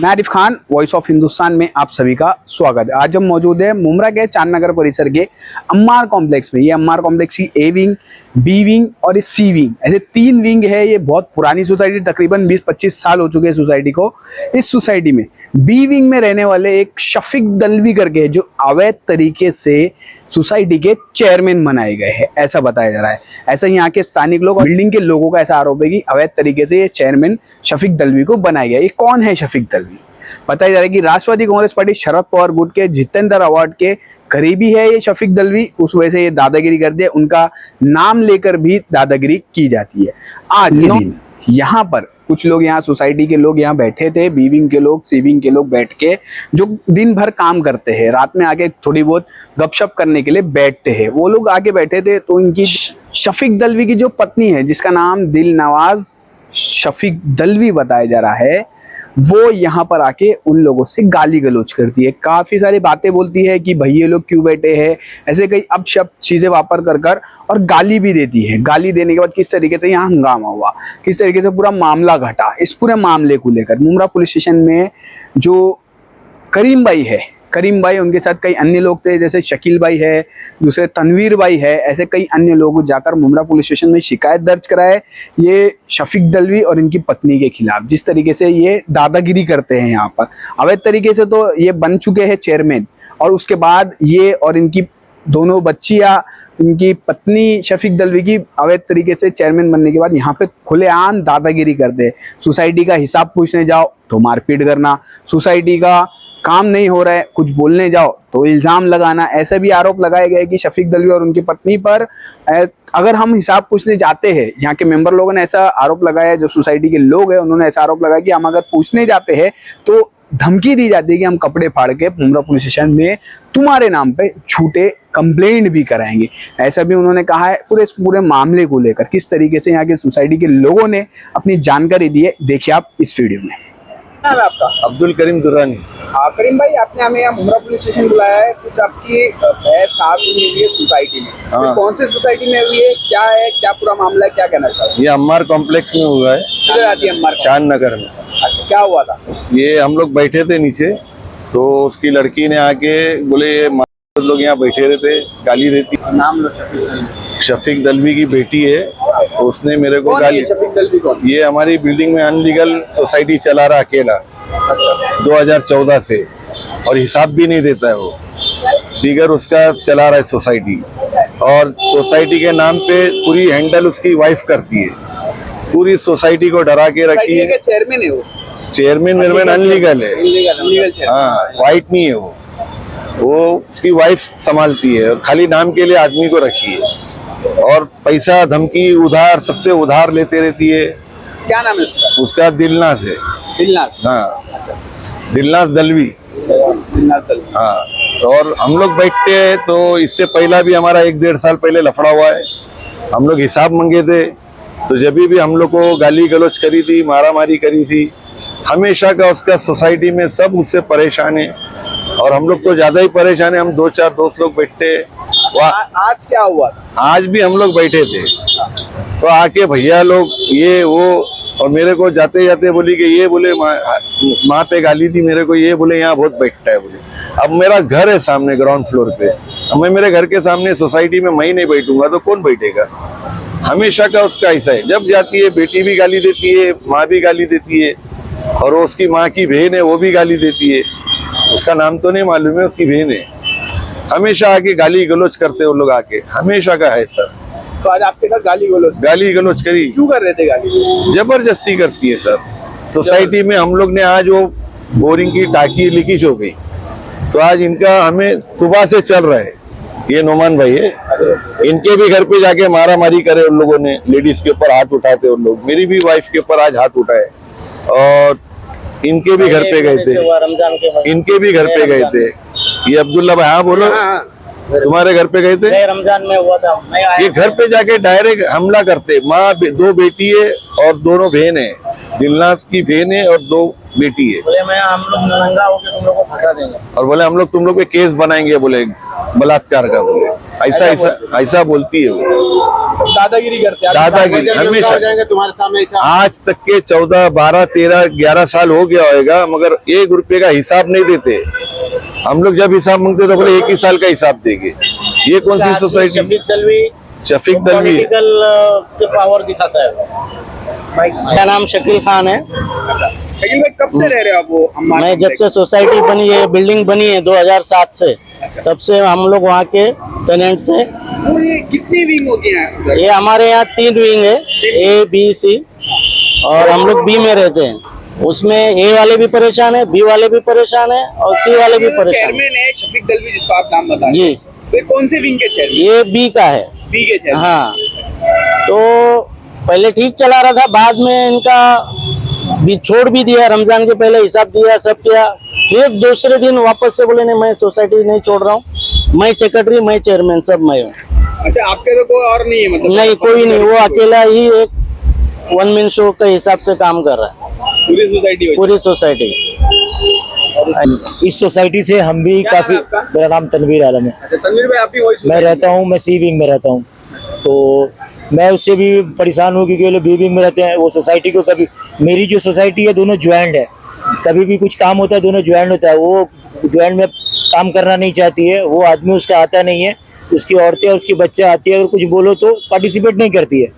मैं Arif Khan, voice of Hindustan में आप सभी का स्वागत है। आज हम मौजूद है मुमरा के चांद नगर परिसर के अम्मार कॉम्प्लेक्स में। ये अम्मार कॉम्प्लेक्स की ए विंग, बी विंग और सी विंग, ऐसे 3 विंग है। ये बहुत पुरानी सोसाइटी, तकरीबन 20-25 साल हो चुके हैं सोसाइटी को। इस सोसाइटी में बी विंग में रहने वाले एक शफीक दलवी करके जो अवैध तरीके से सोसाइटी के चेयरमैन बनाए गए हैं, ऐसा बताया जा रहा है। ऐसा यहाँ के स्थानिक लोग और बिल्डिंग के लोगों का ऐसा आरोप है कि अवैध तरीके से ये चेयरमैन शफीक दलवी को बनाया गया। ये कौन है शफीक दलवी? बताया जा रहा है कि राष्ट्रवादी कांग्रेस पार्टी शरद पवार गुट के जितेंद्र अवार्ड के करीबी है ये शफीक दलवी। उस वजह से ये दादागिरी करते हैं, उनका नाम लेकर भी दादागिरी की जाती है। आज के दिन यहाँ पर कुछ लोग, यहाँ सोसाइटी के लोग यहाँ बैठे थे, बी विंग के लोग, सी विंग के लोग बैठ के जो दिन भर काम करते हैं, रात में आके थोड़ी बहुत गपशप करने के लिए बैठते हैं, वो लोग आके बैठे थे। तो इनकी शफीक दलवी की जो पत्नी है, जिसका नाम दिलनवाज शफीक दलवी बताया जा रहा है, वो यहाँ पर आके उन लोगों से गाली गलौज करती है, काफ़ी सारी बातें बोलती है कि भैया लोग क्यों बैठे हैं, ऐसे कई अपशब्द चीज़ें वापर कर और गाली भी देती है। गाली देने के बाद किस तरीके से यहाँ हंगामा हुआ, किस तरीके से पूरा मामला घटा, इस पूरे मामले को लेकर मुमरा पुलिस स्टेशन में जो करीम भाई है, करीम भाई, उनके साथ कई अन्य लोग थे, जैसे शकील भाई है, दूसरे तनवीर भाई है, ऐसे कई अन्य लोग जाकर मुमरा पुलिस स्टेशन में शिकायत दर्ज कराए ये शफीक दलवी और इनकी पत्नी के खिलाफ। जिस तरीके से ये दादागिरी करते हैं यहाँ पर अवैध तरीके से, तो ये बन चुके हैं चेयरमैन, और उसके बाद ये और इनकी दोनों बच्चियाँ, इनकी पत्नी शफीक दलवी की अवैध तरीके से चेयरमैन बनने के बाद यहाँ पे खुलेआम दादागिरी करते हैं। सोसाइटी का हिसाब पूछने जाओ तो मारपीट करना, सोसाइटी का काम नहीं हो रहा है कुछ बोलने जाओ तो इल्ज़ाम लगाना। ऐसे भी आरोप लगाए गए कि शफीक दलवी और उनकी पत्नी पर अगर हम हिसाब पूछने जाते हैं, यहाँ के मेंबर लोगों ने ऐसा आरोप लगाया, जो सोसाइटी के लोग हैं उन्होंने ऐसा आरोप लगाया कि हम अगर पूछने जाते हैं तो धमकी दी जाती है कि हम कपड़े फाड़ के मुमरा पुलिस स्टेशन में तुम्हारे नाम पे झूठे कंप्लेंट भी कराएंगे। ऐसा भी उन्होंने कहा है। पूरे मामले को लेकर किस तरीके से यहाँ के सोसाइटी के लोगों ने अपनी जानकारी दी है, देखिए आप इस वीडियो में। नाम है आपका? अब्दुल करीम दुरानी। करीम भाई, आपने हमें यहाँ मुमरा पुलिस स्टेशन बुलाया है, कुछ आपकी बहस हुई है सोसाइटी में। तो कौन सी सोसाइटी में हुई है, क्या है, क्या पूरा मामला है, क्या कहना चाहते हैं? ये अम्मार कॉम्प्लेक्स में हुआ है। किधर आती है अम्मार? चांद नगर में। अच्छा, क्या हुआ था? ये हम लोग बैठे थे नीचे, तो उसकी लड़की ने आके बोले ये लोग यहाँ बैठे रहते, गाली देती। नाम लो। शफीक दलवी की बेटी है, तो उसने मेरे को गाली। शफीक दलवी कौन? ये हमारी बिल्डिंग में अनलीगल सोसाइटी चला रहा अकेला 2014 से, और हिसाब भी नहीं देता है वो, फिगर उसका चला रहा है सोसाइटी, और सोसाइटी के नाम पे पूरी हैंडल उसकी वाइफ करती है, पूरी सोसाइटी को डरा के रखी है। चेयरमैन है वो? चेयरमैन अनलीगल है। हाँ, वाइट नहीं है वो उसकी वाइफ संभालती है, और खाली नाम के लिए आदमी को रखी है, और पैसा धमकी उधार सबसे उधार लेते रहती है। क्या नाम है उसका? उसका दिलनाज है। दिलनाज? हाँ, दिलनाज दलवी। दिलनाज दलवी। हाँ, और हम लोग बैठते हैं, तो इससे पहला भी हमारा 1-1.5 साल पहले लफड़ा हुआ है। हम लोग हिसाब मांगे थे, तो जब भी हम लोग को गाली गलौज करी थी, मारामारी करी थी, हमेशा का उसका सोसाइटी में सब उससे परेशान है, और हम लोग तो ज्यादा ही परेशान है। हम 2-4 दोस्त लोग बैठते। आज क्या हुआ? आज भी हम लोग बैठे थे, तो आके भैया लोग ये वो, और मेरे को जाते जाते बोली कि ये बोले माँ पे गाली थी मेरे को, ये बोले यहाँ बहुत बैठता है बोले। अब मेरा घर है सामने ग्राउंड फ्लोर पे, अब मैं मेरे घर के सामने सोसाइटी में मैं नहीं बैठूंगा तो कौन बैठेगा? हमेशा का उसका ऐसा है, जब जाती है बेटी भी गाली देती है, माँ भी गाली देती है, और वो उसकी माँ की बहन है वो भी गाली देती है। उसका नाम तो नहीं मालूम है, उसकी बहन है। हमेशा आके गाली गलौज करते वो लोग आके, हमेशा का है सर। तो आज आपके घर गाली गलौज करी? क्यों कर रहे थे गाली? जबरदस्ती करती है सर सोसाइटी में। हम लोग ने आज वो बोरिंग की टाकी लीकेज हो गई, तो आज इनका हमें सुबह से चल रहा है। ये नोमान भाई है, इनके भी घर पे जाके मारा मारी करे उन लोगों ने, लेडीज के ऊपर हाथ उठाते उन लोग। मेरी भी वाइफ के ऊपर आज हाथ उठाए, और इनके भी घर पे गए थे, इनके भी घर पे गए थे। ये अब्दुल्ला भाई, हाँ बोलो। तुम्हारे घर पे गए थे? रमजान में हुआ था। ये घर पे जाके डायरेक्ट हमला करते। माँ 2 बेटी है और दोनों बहन है, दिलनाज की बहन है और 2 बेटी है। बोले हम लोग नंगा होके तुम लोग को फंसा देंगे, और बोले हम लोग तुम लोग पे केस बनाएंगे, बोले बलात्कार का। बोले ऐसा ऐसा ऐसा बोलती है वो, दादागिरी करते हैं। दादागिरी हमेशा। तुम्हारे सामने आज तक के 14, 12, 13, 11 साल हो गया होगा, मगर 1 रुपए का हिसाब नहीं देते। हम लोग जब हिसाब मांगते तो बोले 1 ही साल का हिसाब देंगे। ये कौन सी सोसाइटी? शफीक दलवी के पावर दिखाता है। मेरा नाम शकील खान है। शकील भाई कब से रह रहे हो आप वो अम्मार मैं जब कॉम्प्लेक्स? से सोसाइटी बनी है, बिल्डिंग बनी है 2007 से, तब से हम लोग वहाँ के टेनेंट से। तो ये कितनी विंग होती हैं? ये हमारे यहाँ 3 विंग है, A, B, C, और हम लोग B में रहते हैं। उसमें A वाले भी परेशान है, B वाले भी परेशान है और C वाले भी परेशान है। चेयरमैन है शफीक दलवी, जिसको आप नाम बता रहे जी, हैं। तो ये कौन से विंग के चेयरमैन? ये B का है। बी के चेयरमैन। हाँ, तो पहले ठीक चला रहा था, बाद में इनका भी छोड़ भी दिया, रमजान के पहले हिसाब दिया, सब किया। फिर दूसरे दिन वापस से बोले नहीं, मैं सोसाइटी नहीं छोड़ रहा हूँ, मैं सेक्रेटरी, मैं चेयरमैन, सब मैं हूँ। अच्छा, आपके तो कोई और नहीं है मतलब? नहीं, कोई नहीं, वो अकेला ही एक 1 मैन शो के हिसाब से काम कर रहा है पूरी सोसाइटी? पूरी सोसाइटी। इस सोसाइटी से हम भी क्या काफी। नाम है आपका? मेरा नाम तनवीर आलम है। अच्छा तनवीर भाई, आप भी वही मैं रहता हूँ, मैं सी विंग में रहता हूँ, तो मैं उससे भी परेशान हूँ क्योंकि वो लोग बी विंग में रहते हैं। वो सोसाइटी को कभी, मेरी जो सोसाइटी है दोनों ज्वाइंट है, कभी भी कुछ काम होता है दोनों ज्वाइंट होता है। वो ज्वाइंट में काम करना नहीं चाहती है, वो आदमी उसका आता नहीं है, उसकी औरतें और उसकी बच्चे आती है, अगर कुछ बोलो तो पार्टिसिपेट नहीं करती है।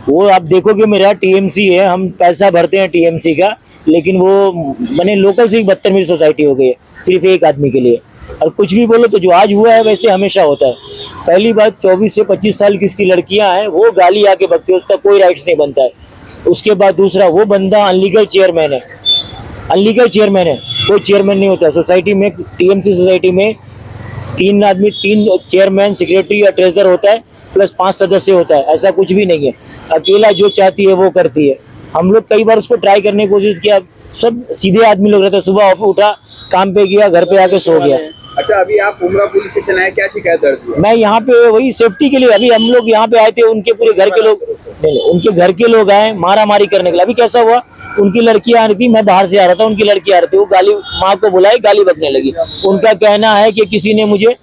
वो आप देखोगे मेरा टीएमसी है, हम पैसा भरते हैं टीएमसी का, लेकिन वो मैंने लोकल से 72 मेरी सोसाइटी हो गई है सिर्फ एक आदमी के लिए। और कुछ भी बोलो तो जो आज हुआ है वैसे हमेशा होता है। पहली बात, 24 से 25 साल की उसकी लड़कियां हैं, वो गाली आके बकती है, उसका कोई राइट्स नहीं बनता है। उसके बाद दूसरा, वो बंदा अनलीगल चेयरमैन है, अनलीगल चेयरमैन है, कोई चेयरमैन नहीं होता सोसाइटी में। टीएमसी सोसाइटी में 3 आदमी, 3 चेयरमैन, सेक्रेटरी या ट्रेजर होता है, प्लस 5 सदस्य होता है, ऐसा कुछ भी नहीं है। अकेला जो चाहती है वो करती है। हम लोग कई बार उसको ट्राई करने की कोशिश किया, सब सीधे आदमी लोग रहते हैं, सुबह ऑफ उठा, काम पे गया, घर पे आके सो गया। अच्छा, अभी आप उमरा पुलिस स्टेशन आए, क्या शिकायत दर्ज हुई? मैं यहाँ पे वही सेफ्टी के लिए, अभी हम लोग यहाँ पे आए थे, उनके पूरे घर के लोग, नहीं, उनके घर के लोग आए मारा मारी करने के लिए। अभी कैसा हुआ, उनकी लड़की आ रही थी, मैं बाहर से आ रहा था, उनकी लड़की आ रही थी, वो गाली, माँ को बुलाई, गाली बकने लगी। उनका कहना है कि किसी ने मुझे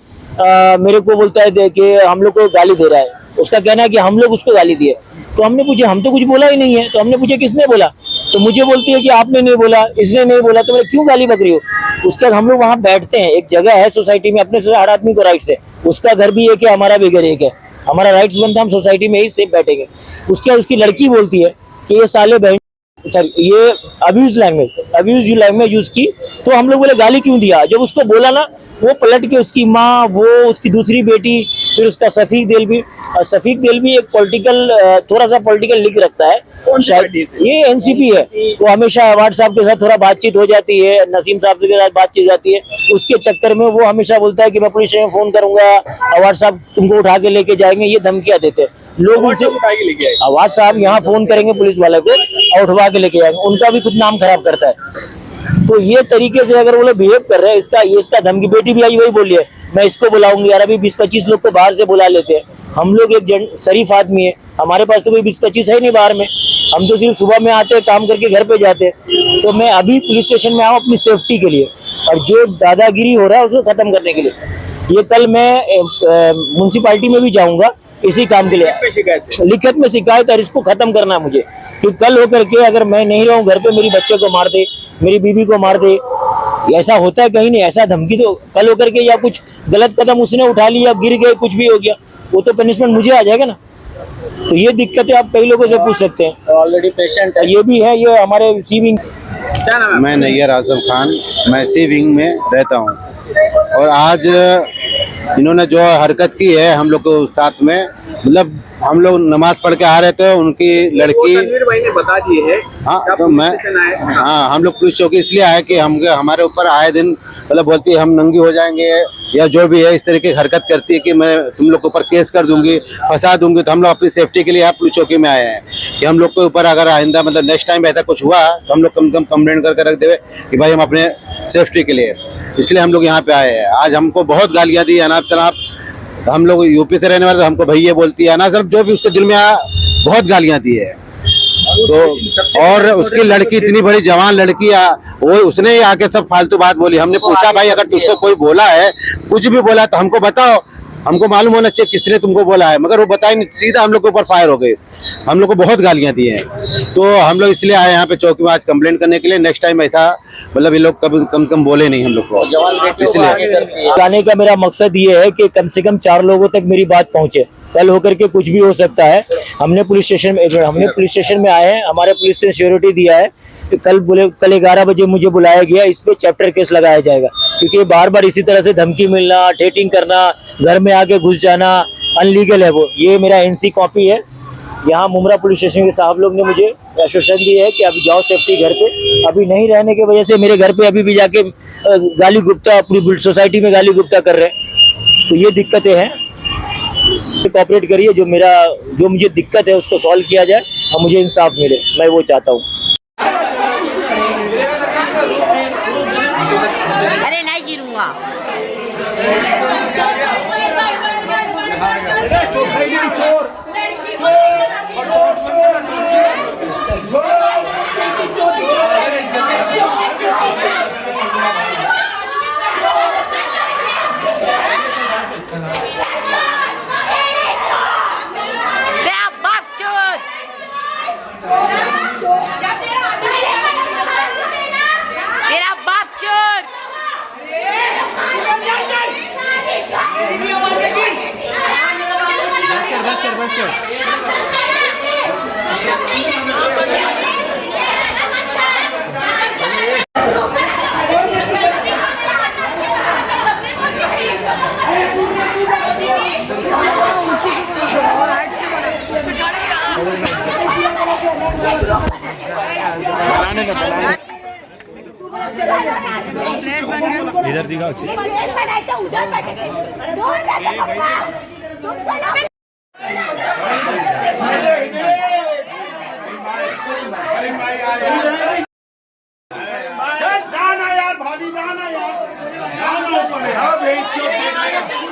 मेरे को बोलता है कि हम लोग को गाली दे रहा है। उसका कहना है कि हम लोग उसको गाली दिए। तो हमने पूछा, हम तो कुछ बोला ही नहीं है। तो हमने पूछा किसने बोला, तो मुझे बोलती है कि आपने नहीं बोला, इसने नहीं बोला, तो मैं क्यों गाली बक रही हो। उसका हम लोग वहाँ बैठते हैं, एक जगह है सोसाइटी में, अपने से हर आदमी को राइट्स है, उसका घर भी एक है, हमारा भी घर एक है, हमारा राइट्स बनता है, हम सोसाइटी में ही सेफ बैठेंगे। उसकी लड़की बोलती है कि ये साले बहन, सर ये अब्यूज लैंग्वेज यूज की। तो हम लोग बोले गाली क्यों दिया। जब उसको बोला ना, वो पलट के उसकी माँ, वो उसकी दूसरी बेटी, फिर उसका शफीक देलवी, और शफीक देलवी एक पॉलिटिकल, थोड़ा सा पॉलिटिकल लिंक रखता है शायद, ये एनसीपी है। वो हमेशा अवार्ड साहब के साथ थोड़ा बातचीत हो जाती है, नसीम साहब के साथ बातचीत जाती है, उसके चक्कर में वो हमेशा बोलता है कि मैं पुलिस स्टेशन फोन करूंगा, अवार्ड साहब तुमको उठा के लेके जाएंगे, ये धमकियां देते हैं लोग उनसे। उठा के लेके आए? अवार्ड साहब यहाँ फोन करेंगे पुलिस वाले को और उठवा के लेके जाएंगे, उनका भी कुछ नाम खराब करता है। तो ये तरीके से अगर वो लोग बिहेव कर रहे हैं, इसका धमकी, बेटी भी आई वही बोली है, मैं इसको बुलाऊंगी। यार अभी 20-25 लोग को बाहर से बुला लेते हैं, हम लोग एक शरीफ आदमी है, हमारे पास तो कोई 20-25 है नहीं बाहर में, हम तो सिर्फ सुबह में आते हैं, काम करके घर पे जाते हैं। तो मैं अभी पुलिस स्टेशन में आऊँ अपनी सेफ्टी के लिए, और जो दादागिरी हो रहा है उसको खत्म करने के लिए। ये कल मैं म्यूनसिपालिटी में भी जाऊंगा इसी काम के लिए, लिखित में शिकायत, और इसको खत्म करना है मुझे। कि कल होकर के अगर मैं नहीं रहूं घर पे, मेरी बच्चे को मार दे, मेरी बीवी को मार दे, ऐसा होता है कहीं नहीं, ऐसा धमकी तो कल होकर के, या कुछ गलत कदम उसने उठा लिया, गिर गए, कुछ भी हो गया, वो तो पनिशमेंट मुझे आ जाएगा ना। तो ये दिक्कतें आप कई लोगों से पूछ सकते हैं। ऑलरेडी पेशेंट है, ये भी है, ये हमारे सी विंग। क्या नाम है? मैं नैयर आजम खान, मैं सी विंग में रहता हूँ। और आज इन्होंने जो हरकत की है हम लोग को साथ में, मतलब हम लोग नमाज पढ़ के आ रहे थे, उनकी लड़की, तनवीर भाई ने बता दिए है। हाँ तो मैं, हाँ हम लोग पुलिस चौकी इसलिए आए कि हमारे ऊपर आए दिन मतलब बोलती है हम नंगी हो जाएंगे, या जो भी है इस तरीके की हरकत करती है कि मैं तुम लोग के ऊपर केस कर दूंगी, फंसा दूंगी। तो हम लोग अपनी सेफ्टी के लिए यहाँ पुलिस चौकी में आए हैं कि हम लोग के ऊपर अगर आइंदा मतलब नेक्स्ट टाइम ऐसा कुछ हुआ तो हम लोग कम से कम कंप्लेंट करके रख देवे कि भाई हम अपने सेफ्टी के लिए, इसलिए हम लोग यहाँ पे आए हैं। आज हमको बहुत गालियाँ दी, अनाप शनाप, हम लोग यूपी से रहने वाले, तो हमको भैया बोलती है, ना सिर्फ जो भी उसके दिल में आया, बहुत गालियाँ दी है। तो और उसकी लड़की, इतनी बड़ी जवान लड़की, वो उसने ही आके सब फालतू बात बोली। हमने पूछा भाई अगर तुझको कोई बोला है, कुछ भी बोला तो हमको बताओ, हमको मालूम होना चाहिए किसने तुमको बोला है, मगर वो बताए नहीं, सीधा हम लोग के ऊपर फायर हो गए। हम लोग को बहुत गालियां दी हैं, तो हम लोग इसलिए आए यहाँ पे चौकी में आज कंप्लेंट करने के लिए। नेक्स्ट टाइम ऐसा मतलब ये लोग कभी कम से कम बोले नहीं हम लोग को, इसलिए लाने का मेरा मकसद ये है कि कम से कम 4 लोगों तक मेरी बात पहुंचे। कल होकर के कुछ भी हो सकता है। हमने पुलिस स्टेशन में आए हैं, हमारे पुलिस ने सिक्योरिटी दिया है कि कल 11 बजे मुझे बुलाया गया, इस पे चैप्टर केस लगाया जाएगा, क्योंकि बार बार इसी तरह से धमकी मिलना, डेटिंग करना, घर में आके घुस जाना अनलीगल है। वो ये मेरा एनसी कॉपी है। यहाँ मुमरा पुलिस स्टेशन के साहब लोग ने मुझे आश्वासन दिया है कि अभी जाओ सेफ्टी घर पे। अभी नहीं रहने की वजह से मेरे घर पे अभी भी जाके गाली गुप्ता, पूरी सोसाइटी में गाली गुप्ता कर रहे हैं, तो ये दिक्कतें हैं। कोऑपरेट करिए, जो मुझे दिक्कत है उसको सॉल्व किया जाए और मुझे इंसाफ मिले, मैं वो चाहता हूँ। अरे नहीं गिरूंगा। इधर दिखाओ। जाना यार भाभी, जाना यार, जाना ऊपर है।